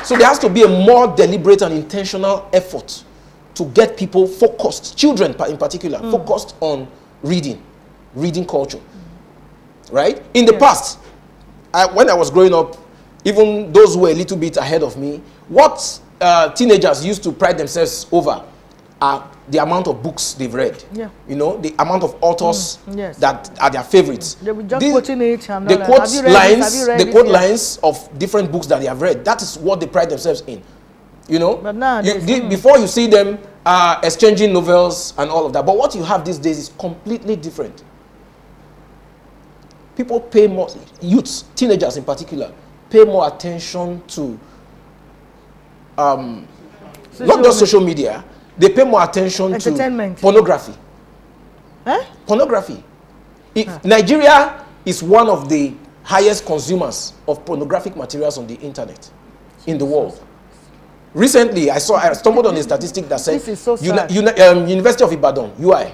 So there has to be a more deliberate and intentional effort to get people focused, children in particular, focused on reading culture. Right? In the past, when I was growing up, even those who were a little bit ahead of me, what teenagers used to pride themselves over are the amount of books they've read. Yeah. You know, the amount of authors that are their favorites. They will just quoting it and they quote lines of different books that they have read. That is what they pride themselves in. You know, but now before you see them exchanging novels and all of that. But what you have these days is completely different. People pay more, youths, teenagers in particular, pay more attention to not just social media, they pay more attention to pornography. Pornography. Nigeria is one of the highest consumers of pornographic materials on the internet in the world. Recently, I stumbled on a statistic that said University of Ibadan, UI,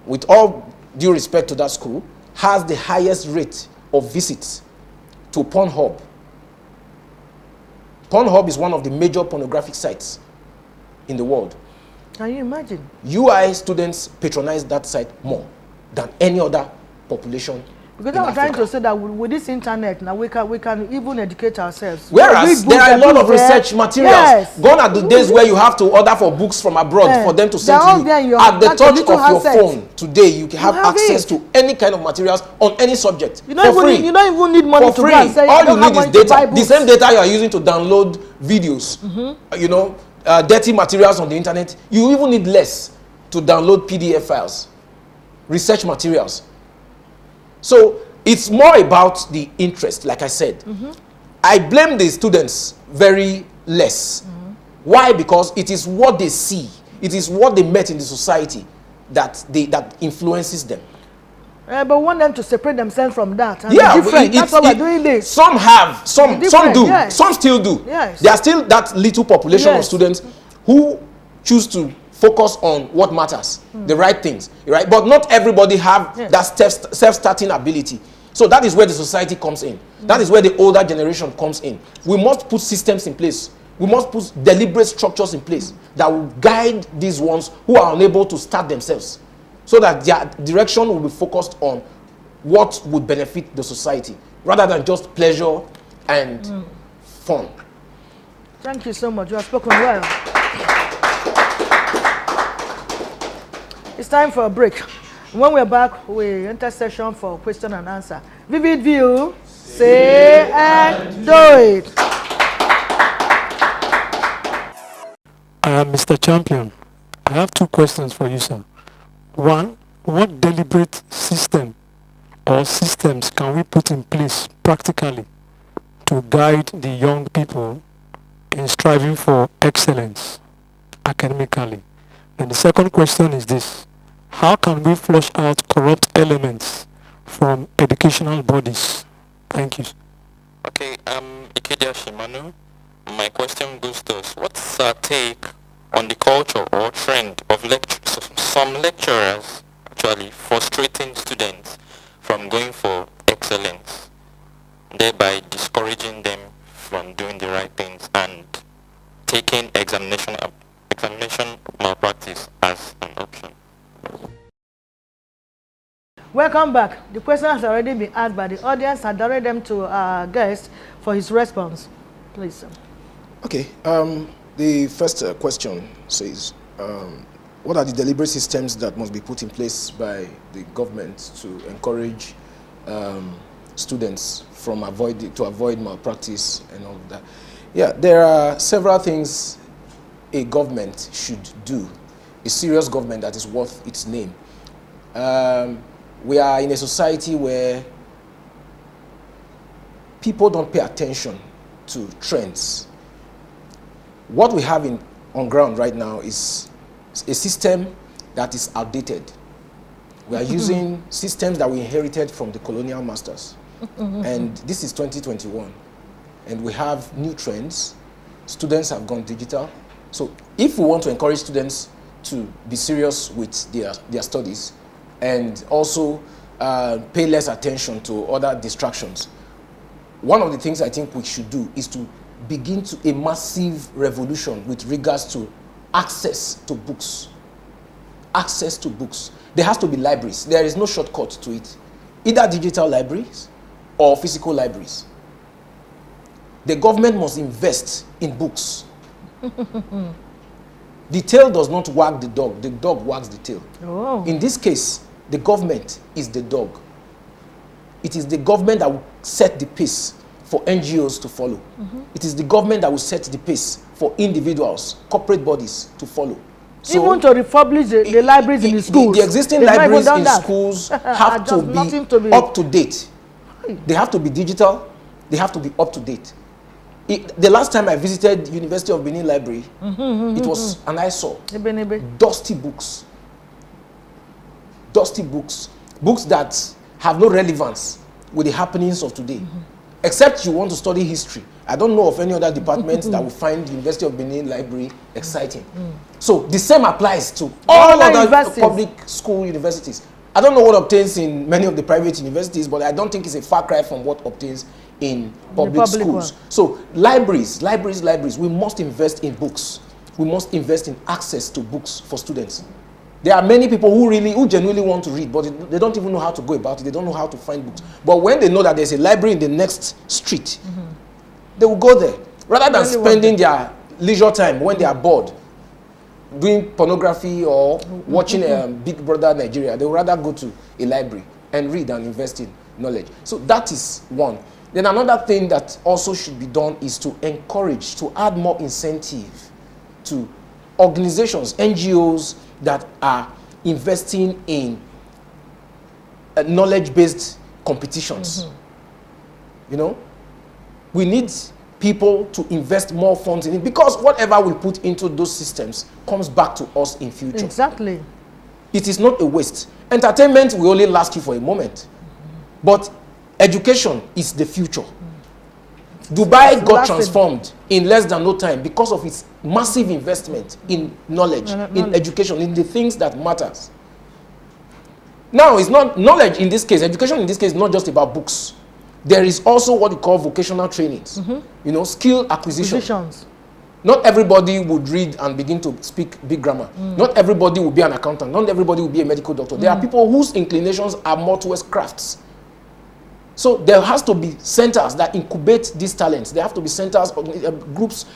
with all due respect to that school, has the highest rate of visits to Pornhub. Pornhub is one of the major pornographic sites in the world. Can you imagine? UI students patronize that site more than any other population. Because I'm trying to say that with this internet now we can even educate ourselves. Whereas there are a lot of research materials. Gone are the days where you have to order for books from abroad for them to send to you. At the touch of your phone today, you can have access to any kind of materials on any subject for free. You don't even need money to go and say all you need is data. The same data you are using to download videos, you know, dirty materials on the internet. You even need less to download PDF files, research materials. So it's more about the interest, like I said. I blame the students very less. Why? Because it is what they see, it is what they met in the society that influences them. But we want them to separate themselves from that. And that's why we're doing this. Some have, some do, some still do. Yes. There are still that little population of students who choose to focus on what matters, the right things, right? But not everybody have that self-starting ability. So that is where the society comes in. That is where the older generation comes in. We must put systems in place. We must put deliberate structures in place that will guide these ones who are unable to start themselves, so that their direction will be focused on what would benefit the society, rather than just pleasure and fun. Thank you so much. You have spoken well. It's time for a break. When we're back, we enter session for question and answer. Vivid view, say and do it. Mr. Champion, I have two questions for you, sir. One, what deliberate system or systems can we put in place practically to guide the young people in striving for excellence academically? And the second question is this: how can we flush out corrupt elements from educational bodies? Thank you. Okay, Ikedia Shimano. My question goes to us. What's our take on the culture or trend of some lecturers actually frustrating students from going for excellence, thereby discouraging them from doing the right things and taking examination malpractice as an option? Welcome back. The question has already been asked by the audience. I direct them to our guest for his response. Please, sir. Okay. The first question says, what are the deliberate systems that must be put in place by the government to encourage students to avoid malpractice and all of that? Yeah, there are several things a government should do, a serious government that is worth its name. We are in a society where people don't pay attention to trends. What we have on ground right now is a system that is outdated. We are using systems that we inherited from the colonial masters. And this is 2021. And we have new trends. Students have gone digital. So if we want to encourage students to be serious with their studies and also pay less attention to other distractions, one of the things I think we should do is to begin to a massive revolution with regards to access to books. Access to books. There has to be libraries. There is no shortcut to it. Either digital libraries or physical libraries. The government must invest in books. The tail does not wag the dog wags the tail. Oh. In this case, the government is the dog. It is the government that will set the pace for NGOs to follow. It is the government that will set the pace for individuals, corporate bodies to follow. So even to republish the libraries in the schools. The existing libraries in schools have to be up to date. They have to be digital. They have to be up to date. The last time I visited University of Benin Library, it was an eyesore. Dusty books. Dusty books. Books that have no relevance with the happenings of today. Except you want to study history. I don't know of any other department that will find the University of Benin Library exciting. So the same applies to all other public school universities. I don't know what obtains in many of the private universities, but I don't think it's a far cry from what obtains in public schools. So libraries, we must invest in books. We must invest in access to books for students. There are many people who genuinely want to read, but they don't even know how to go about it. They don't know how to find books. But when they know that there's a library in the next street, they will go there. Rather than spending their leisure time when they are bored, doing pornography or watching Big Brother Nigeria, they would rather go to a library and read and invest in knowledge. So that is one. Then another thing that also should be done is to encourage, to add more incentive to organizations, NGOs that are investing in knowledge-based competitions. You know, we need people to invest more funds in it, because whatever we put into those systems comes back to us in future. Exactly. It is not a waste. Entertainment will only last you for a moment, but education is the future. Dubai got transformed in less than no time because of its massive investment in knowledge, in education, in the things that matters. Now, it's not knowledge in this case, education in this case is not just about books. There is also what we call vocational trainings, you know, skill acquisition. Not everybody would read and begin to speak big grammar. Not everybody will be an accountant. Not everybody will be a medical doctor. There are people whose inclinations are more towards crafts. So there has to be centers that incubate these talents. There have to be centers, groups,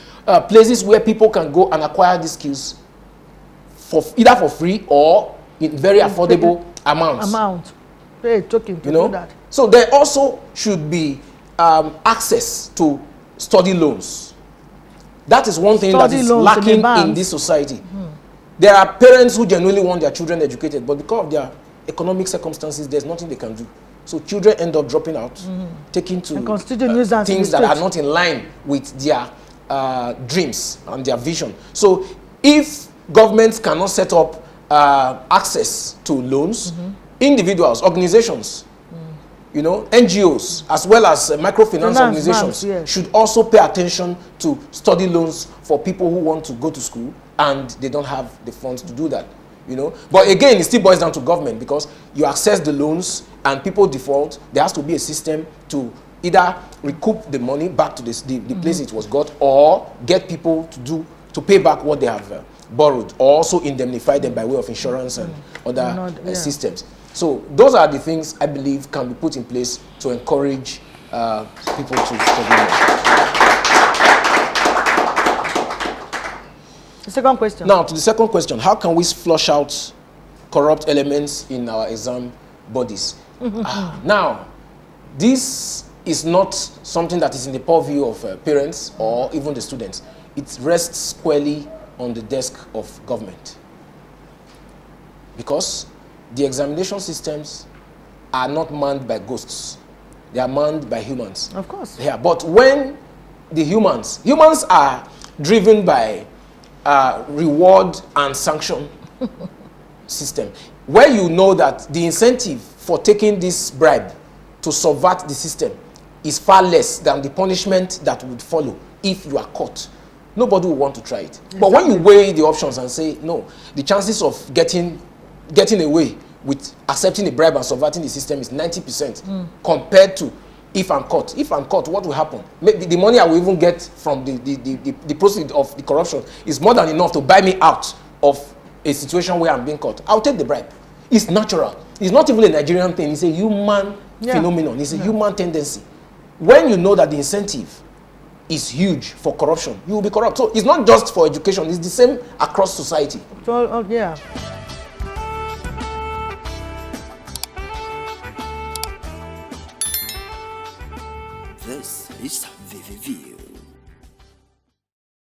places where people can go and acquire these skills for either for free or in very affordable amounts. They're talking to do that. So there also should be access to study loans. That is one thing that is lacking in this society. There are parents who genuinely want their children educated, but because of their economic circumstances, there's nothing they can do. So children end up dropping out, taking to things that are not in line with their dreams and their vision. So if governments cannot set up access to loans, individuals, organizations, you know, NGOs, as well as microfinance organizations should also pay attention to study loans for people who want to go to school and they don't have the funds to do that. You know, but again, it still boils down to government, because you access the loans and people default. There has to be a system to either recoup the money back to the place it was got, or get people to pay back what they have borrowed, or also indemnify them by way of insurance and other systems. So those are the things I believe can be put in place to encourage people to study more. The second question. Now, to the second question, how can we flush out corrupt elements in our exam bodies? Now, this is not something that is in the purview of parents or even the students. It rests squarely on the desk of government, because the examination systems are not manned by ghosts. They are manned by humans. Of course. Yeah, but when the humans are driven by reward and sanction system, where you know that the incentive for taking this bribe to subvert the system is far less than the punishment that would follow if you are caught. Nobody will want to try it. Exactly. But when you weigh the options and say, no, the chances of getting away with accepting a bribe and subverting the system is 90% compared to if I'm caught, what will happen? Maybe the money I will even get from the proceeds of the corruption is more than enough to buy me out of a situation where I'm being caught. I'll take the bribe. It's natural. It's not even a Nigerian thing. It's a human phenomenon. It's a human tendency. When you know that the incentive is huge for corruption, you will be corrupt. So it's not just for education. It's the same across society. So, yeah. This is VV View.